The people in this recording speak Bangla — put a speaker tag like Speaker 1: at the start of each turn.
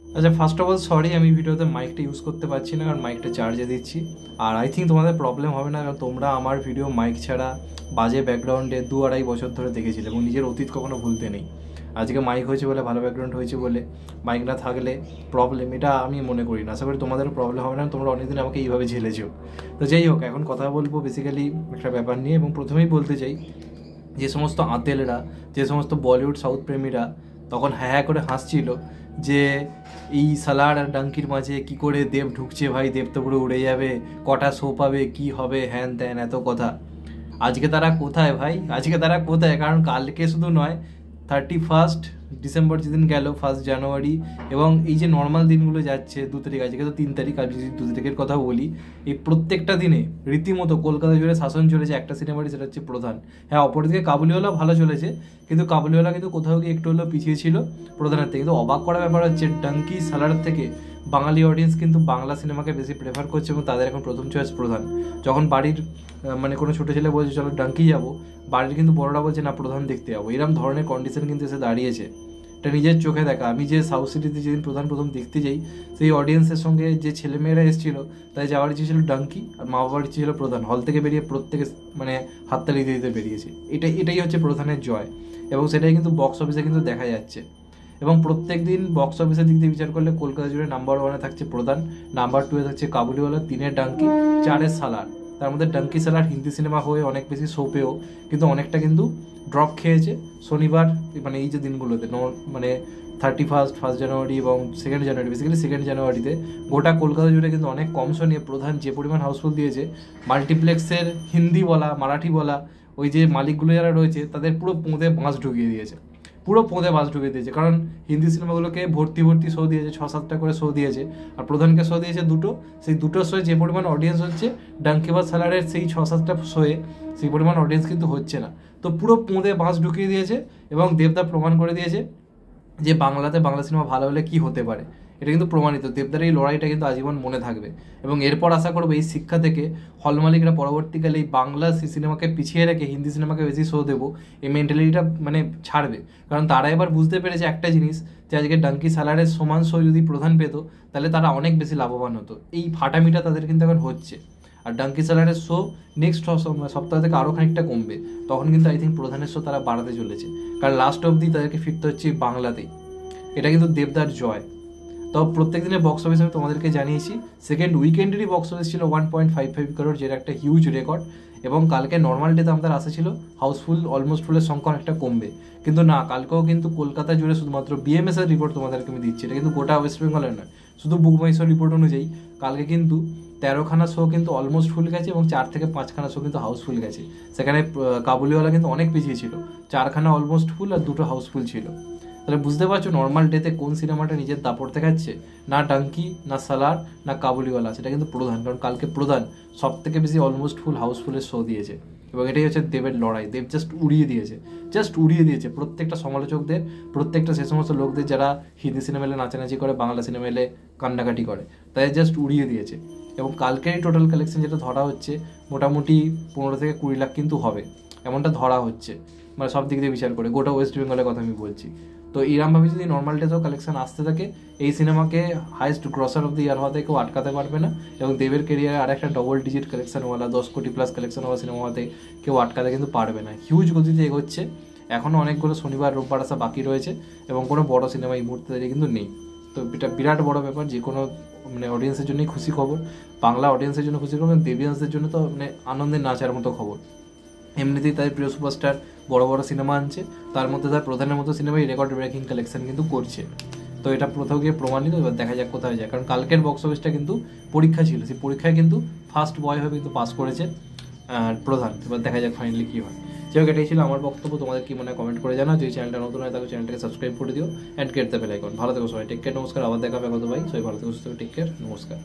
Speaker 1: আচ্ছা, ফার্স্ট অফ অল সরি, আমি ভিডিওতে মাইকটা ইউজ করতে পারছি না, কারণ মাইকটা চার্জে দিচ্ছি। আর আই থিঙ্ক তোমাদের প্রবলেম হবে না, কারণ তোমরা আমার ভিডিও মাইক ছাড়া বাজে ব্যাকগ্রাউন্ডে 2-2.5 বছর ধরে দেখেছিলে এবং নিজের অতীত কখনো ভুলতে নেই। আজকে মাইক হয়েছে বলে, ভালো ব্যাকগ্রাউন্ড হয়েছে বলে মাইক না থাকলে প্রবলেম, এটা আমি মনে করি না। আশা করি তোমাদেরও প্রবলেম হবে না, তোমরা অনেকদিন আমাকে এইভাবে ঝেলেছো। তো যাই হোক, এখন কথা বলবো বেসিক্যালি একটা ব্যাপার নিয়ে, এবং প্রথমেই বলতে চাই যে সমস্ত আঁতেলরা, যে সমস্ত বলিউড সাউথ প্রেমীরা তখন হ্যাঁ হ্যাঁ করে হাসছিল যে এই সালার আর ডাঙ্কির মাঝে কি করে দেব ঢুকছে, ভাই দেব তো পুরো উড়ে যাবে, কটা শো পাবে, কি হবে, হ্যান ত্যান, এত কথা। আজকে তারা কোথায় ভাই? আজকে তারা কোথায়? কারণ কালকে শুধু নয়, 31 ডিসেম্বর যেদিন গেল, 1 জানুয়ারি, এবং এই যে নর্মাল দিনগুলো যাচ্ছে, 2 তারিখ, আজকে তো 3 তারিখ, আমি যদি 2 তারিখের কথা বলি, এই প্রত্যেকটা দিনে রীতিমতো কলকাতা জুড়ে শাসন চলেছে একটা সিনেমারই, সেটা হচ্ছে প্রধান। হ্যাঁ, অপরদিকে কাবুলিওয়ালা ভালো চলেছে, কিন্তু কাবুলিওয়ালা কিন্তু কোথাও গিয়ে একটু হলেও পিছিয়ে ছিল প্রধানের থেকে। কিন্তু অবাক করার ব্যাপার হচ্ছে, ডাঙ্কি সালার থেকে বাঙালি অডিয়েন্স কিন্তু বাংলা সিনেমাকে বেশি প্রেফার করছে, এবং তাদের এখন প্রথম চয়েস প্রধান। যখন বাড়ির মানে কোনো ছোটো ছেলে বলছে চলো ডাঙ্কি যাবো, বাড়ির কিন্তু বড়রা বলছে না প্রধান দেখতে যাবো। এরকম ধরনের কন্ডিশন কিন্তু এসে দাঁড়িয়েছে, এটা নিজের চোখে দেখা। আমি যে সাউথ সিটিতে যেদিন প্রথম দেখতে যাই, সেই অডিয়েন্সের সঙ্গে যে ছেলেমেয়েরা এসেছিল, তাই যাওয়ার ইচ্ছে ছিল ডাঙ্কি, আর মা বাবার ইচ্ছে ছিল প্রধান। হল থেকে বেরিয়ে প্রত্যেকে মানে হাততালি দিতে দিতে বেরিয়েছে। এটাই হচ্ছে প্রধানের জয়, এবং সেটাই কিন্তু বক্স অফিসে কিন্তু দেখা যাচ্ছে। এবং প্রত্যেক দিন বক্স অফিসের দিক দিয়ে বিচার করলে কলকাতা জুড়ে নাম্বার 1-এ থাকছে প্রধান, নাম্বার 2-এ থাকছে কাবুলিওয়ালা, 3-এ ডাঙ্কি, 4-এ সালার। তার মধ্যে ডাঙ্কি সালার হিন্দি সিনেমা হয়ে অনেক বেশি শো পেয়েও কিন্তু অনেকটা কিন্তু ড্রপ খেয়েছে শনিবার, মানে এই যে দিনগুলোতে মানে 1 জানুয়ারি এবং 2 জানুয়ারি, বেসিক্যালি 2 জানুয়ারিতে গোটা কলকাতা জুড়ে কিন্তু অনেক কম শো নিয়ে প্রধান যে পরিমাণ হাউসফুল দিয়েছে, মাল্টিপ্লেক্সের হিন্দি বলা, মারাঠি বলা, ওই যে মালিকগুলো যারা রয়েছে তাদের পুরো পোঁদে বাঁশ ঢুকিয়ে দিয়েছে, পুরো পোঁদে বাস ঢুকিয়ে দিয়েছে। কারণ হিন্দি সিনেমাগুলোকে ভর্তি শো দিয়েছে, 6-7টা করে শো দিয়েছে, আর প্রধানকে শো দিয়েছে 2টো। সেই 2টো শোয়ে যে পরিমাণ অডিয়েন্স হচ্ছে, ডাঙ্কি বা সালারের সেই 6-7টা শোয়ে সেই পরিমাণ অডিয়েন্স কিন্তু হচ্ছে না। তো পুরো পোঁদে বাঁশ ঢুকিয়ে দিয়েছে, এবং দেবদা প্রমাণ করে দিয়েছে যে বাংলাতে বাংলা সিনেমা ভালো হলে কি হতে পারে। এটা কিন্তু প্রমাণিত, দেবদার এই লড়াইটা কিন্তু আজীবন মনে থাকবে। এবং এরপর আশা করবো এই শিক্ষা থেকে হল মালিকরা পরবর্তীকালে এই বাংলা সিনেমাকে পিছিয়ে রেখে হিন্দি সিনেমাকে বেশি শো দেবো, এই মেন্টালিটিটা মানে ছাড়বে। কারণ তারা এবার বুঝতে পেরেছে একটা জিনিস, যে আজকে ডাঙ্কি সালারের সমান শো যদি প্রধান পেত, তাহলে তারা অনেক বেশি লাভবান হতো। এই ফাটামিটা তাদের কিন্তু এখন হচ্ছে। আর ডাঙ্কি সালারের শো নেক্সট সপ্তাহ থেকে আরও খানিকটা কমবে, তখন কিন্তু আই থিঙ্ক প্রধানের শো তারা বাড়াতে চলেছে, কারণ লাস্ট অবধি তাদেরকে ফিরতে হচ্ছে বাংলাতেই। এটা কিন্তু দেবদার জয়। তো প্রত্যেক দিনের বক্স অফিস আমি তোমাদেরকে জানিয়েছি, সেকেন্ড উইকেন্ডেরই বক্স অফিস ছিল 1.55 করোড়, যেটা একটা হিউজ রেকর্ড। এবং কালকে নর্মাল ডেতে আমাদের আশা ছিল হাউসফুল, অলমোস্ট ফুলের সংখ্যা অনেকটা কমবে, কিন্তু না, কালকেও কিন্তু কলকাতা জুড়ে শুধুমাত্র বিএমএস এর রিপোর্ট তোমাদেরকে আমি দিচ্ছি, এটা কিন্তু গোটা ওয়েস্ট বেঙ্গলের নয়, শুধু বুক মাই শো রিপোর্ট অনুযায়ী কালকে কিন্তু 13খানা শো কিন্তু অলমোস্ট ফুল গেছে, এবং 4 থেকে 5খানা শো কিন্তু হাউসফুল গেছে। সেখানে কাবুলিওয়ালা কিন্তু অনেক পিছিয়ে ছিল, 4খানা অলমোস্ট ফুল আর 2টো হাউসফুল ছিল। তাহলে বুঝতে পারছো নর্মাল ডেতে কোন সিনেমাটা নিজের দাপট দেখাচ্ছে? না ডাঙ্কি, না সালার, না কাবুলিওয়ালা, সেটা কিন্তু প্রধান। কারণ কালকে প্রধান সব থেকে বেশি অলমোস্ট ফুল হাউসফুলের শো দিয়েছে, এবং এটাই হচ্ছে দেবের লড়াই। দেব জাস্ট উড়িয়ে দিয়েছে প্রত্যেকটা সমালোচকদের, প্রত্যেকটা সে সমস্ত লোকদের যারা হিন্দি সিনেমা এলে নাচানাচি করে, বাংলা সিনেমা এলে কান্নাকাটি করে, তাদের জাস্ট উড়িয়ে দিয়েছে। এবং কালকের এই টোটাল কালেকশন যেটা ধরা হচ্ছে, মোটামুটি 15 থেকে 20 লাখ কিন্তু হবে, এমনটা ধরা হচ্ছে, মানে সব দিক দিয়ে বিচার করে, গোটা ওয়েস্ট বেঙ্গলের কথা আমি বলছি। তো এরমভাবে যদি নর্মাল ডেতেও কালেকশন আসতে থাকে, এই সিনেমাকে highest grosser of the year হওয়াতে কেউ আটকাতে পারবে না, এবং দেবের কেরিয়ারে আর একটা ডবল ডিজিট কালেকশনওয়ালা 10 কোটি প্লাস কালেকশন হওয়া সিনেমা হওয়াতে কেউ আটকাতে কিন্তু পারবে না। হিউজ গতিতে এগোচ্ছে, এখনও অনেকগুলো শনিবার রোববার আসা বাকি রয়েছে, এবং কোনো বড় সিনেমা এই মুহূর্তে কিন্তু নেই। তো এটা বিরাট বড় ব্যাপার, যে কোনো মানে অডিয়েন্সের জন্যই খুশি খবর, বাংলা অডিয়েন্সের জন্য খুশি খবর, দেবিয়ান্সদের জন্য তো মানে আনন্দের নাচার মতো খবর। এমনিতেই তাদের প্রিয় সুপারস্টার বড় বড় সিনেমা আনছে, তার মধ্যে তার প্রধানের মতো সিনেমাই রেকর্ড ব্রেকিং কালেকশন কিন্তু করছে। তো এটা কোথাও গিয়ে প্রমাণিত, এবার দেখা যাক কোথায় যায়। কারণ কালকের বক্স অফিসটা কিন্তু পরীক্ষা ছিল, সেই পরীক্ষায় কিন্তু ফার্স্ট বয় হয়ে কিন্তু পাস করেছে প্রধান। এবার দেখা যাক ফাইনালি কী হয়। যাই হোক, এটাই ছিল আমার বক্তব্য। তোমাদের কি মনে হয় কমেন্ট করে জানাও। যদি চ্যানেলটা নতুন হয় তাহলে চ্যানেলটাকে সাবস্ক্রাইব করে দিও, and get the bell icon. ভালো থেকো সবাই, টেক কেয়ার, নমস্কার। আবার দেখা হবে কত ভাই, সবাই ভালো থেকো, সুস্থ, টেক কেয়ার, নমস্কার।